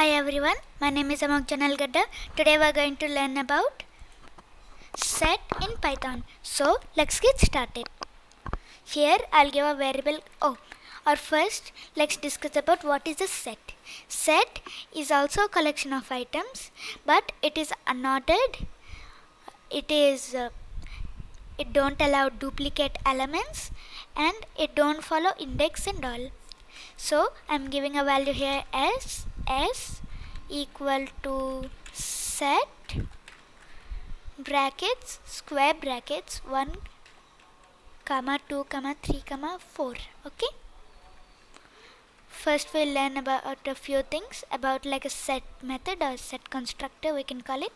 Hi everyone, my name is Amok Janalgadda. Today we are going to learn about set in Python. So let's get started. Here I'll give a variable O. Or first let's discuss about what is a set. Set is also a collection of items, but it is unordered. It don't allow duplicate elements, and it don't follow index and all. So I'm giving a value here as s equal to set brackets square brackets 1 comma 2 comma 3 comma 4. Okay, first we'll learn about a few things about like a set method or set constructor, we can call it.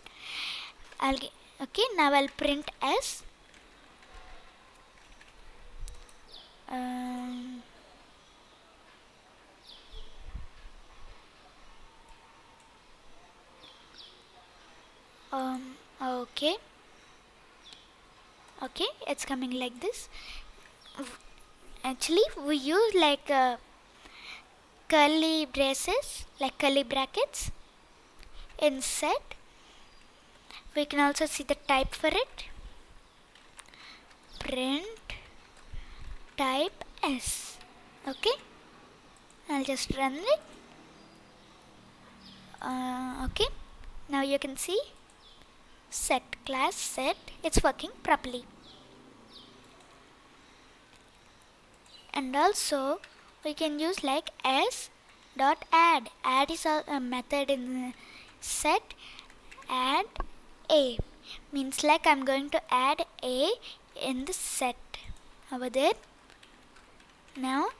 Okay, now I'll print s okay, it's coming like this. Actually we use like curly braces, like curly brackets in set. We can also see the type for it, print type s. Okay, I'll just run it. Okay, now you can see set class set, it's working properly. And also we can use like s dot add. Add is a method in the set. Add a means like I'm going to add a in the set over there. Now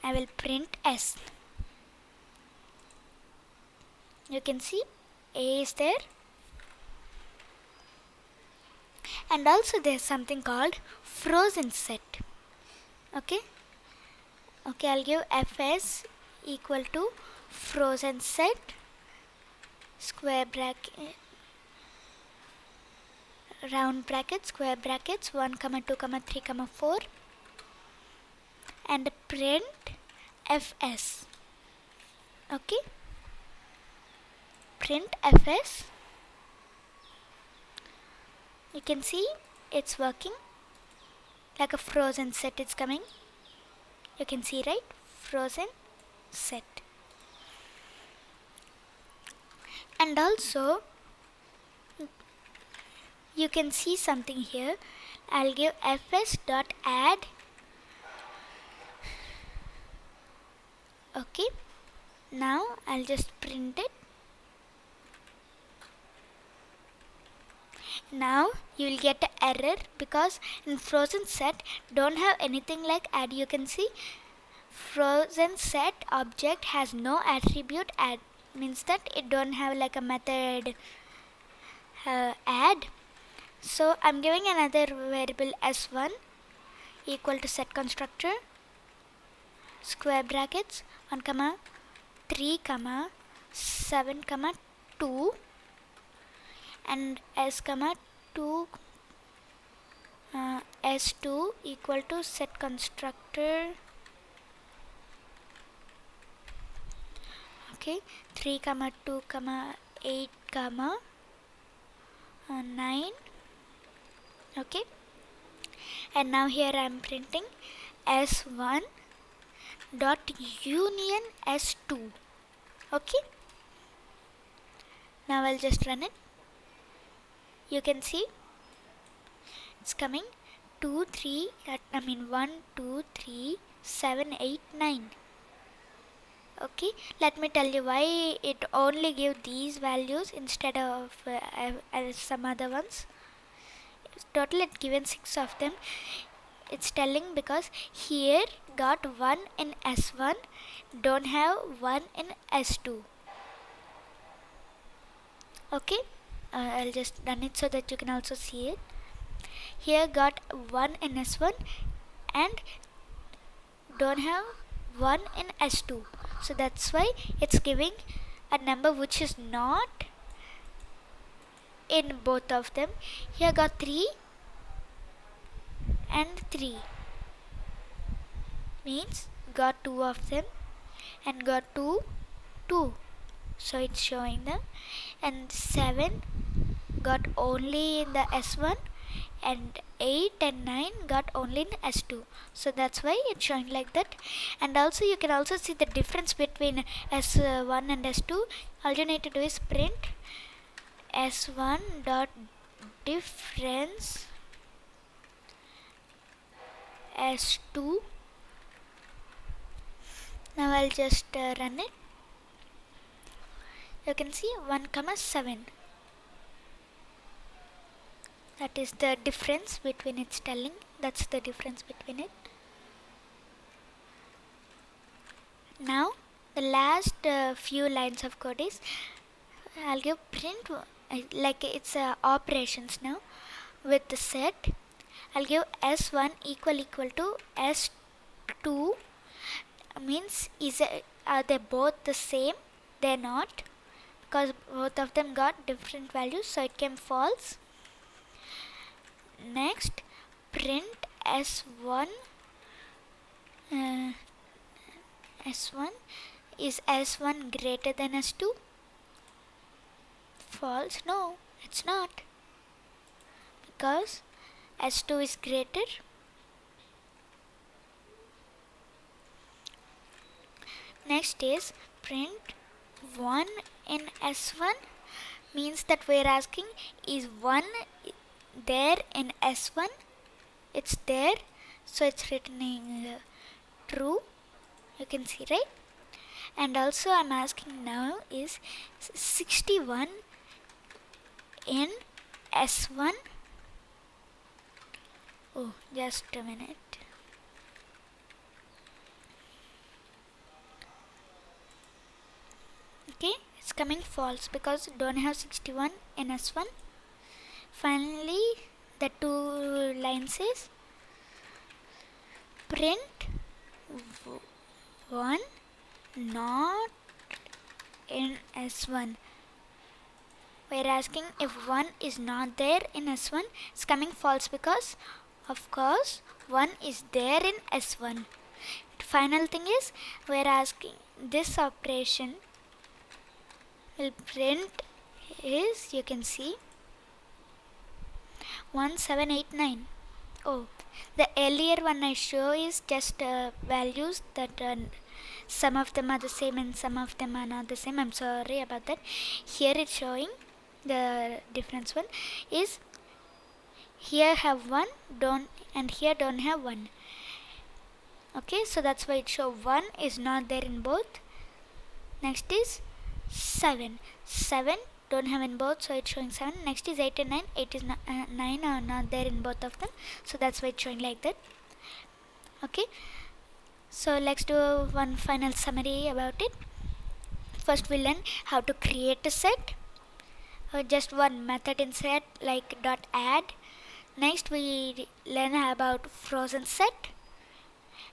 I will print s. You can see a is there. And also there's something called frozen set. Okay, I'll give fs equal to frozen set square bracket round bracket square brackets 1 comma 2 comma 3 comma 4 and print fs. Okay, print fs. You can see it's working like a frozen set, it's coming. You can see, right? Frozen set. And also you can see something here. I'll give fs dot add. Okay, now I'll just print it. Now you will get an error because in frozen set don't have anything like add. You can see frozen set object has no attribute add, means that it don't have like a method add. So I'm giving another variable s1 equal to set constructor square brackets 1 comma 3 comma 7 comma 2 and s comma 2 s2 equal to set constructor. Okay, 3 comma 2 comma 8 comma 9. Okay, and now here I am printing s1 dot union s2. Okay, now I'll just run it. You can see it's coming 2 3 1 2 3 7 8 9. Okay, let me tell you why it only give these values instead of some other ones. Total it given 6 of them. It's telling because here got 1 in s1, don't have 1 in s2. Okay, I'll just run it so that you can also see it. Here got 1 in s1 and don't have 1 in s2, so that's why it's giving a number which is not in both of them. Here got 3 and 3, means got 2 of them, and got 2 2. so it's showing them, and 7 got only in the S1, and 8 and 9 got only in S2, so that's why it's showing like that. And also you can also see the difference between S1 and S2. All you need to do is print S1 dot difference S2. Now I'll just run it. You can see 1 comma 7. That is the difference between its telling. That's the difference between it. Now the last few lines of code is I'll give print like it's operations now with the set. I'll give S1 equal to S2, means are they both the same? They're not, because both of them got different values, so it came false. Next, print S1 S1 is S1 greater than S2? False. No, it's not, because S2 is greater. Next is print 1 in S1, means that we're asking is 1 there in S1? It's there, so it's returning true. You can see, right? And also I'm asking now is 61 in S1. Oh, just a minute. Okay, it's coming false because don't have 61 in S1. Finally, the two lines is print 1 not in S1. We're asking if 1 is not there in S1. It's coming false because of course 1 is there in S1. Final thing is we're asking this operation will print is, you can see, 1789. Oh, the earlier one I show is just values that some of them are the same and some of them are not the same. I'm sorry about that. Here it's showing the difference one is here have 1 don't, and here don't have 1. Okay, so that's why it show 1 is not there in both. Next is 7 don't have in both, so it's showing 7. Next is 8 and 9. 8 is 9 are not there in both of them, so that's why it's showing like that. Okay, so let's do one final summary about it. First we'll learn how to create a set, just one method in set like dot add. Next we learn about frozen set,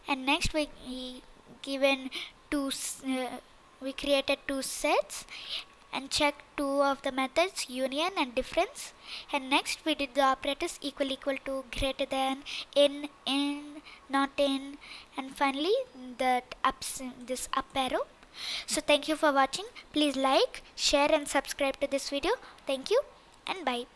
and next we given two we created two sets and check two of the methods, union and difference. And next we did the operators equal to, greater than, in, not in, and finally that this up arrow. So thank you for watching. Please like, share and subscribe to this video. Thank you and bye.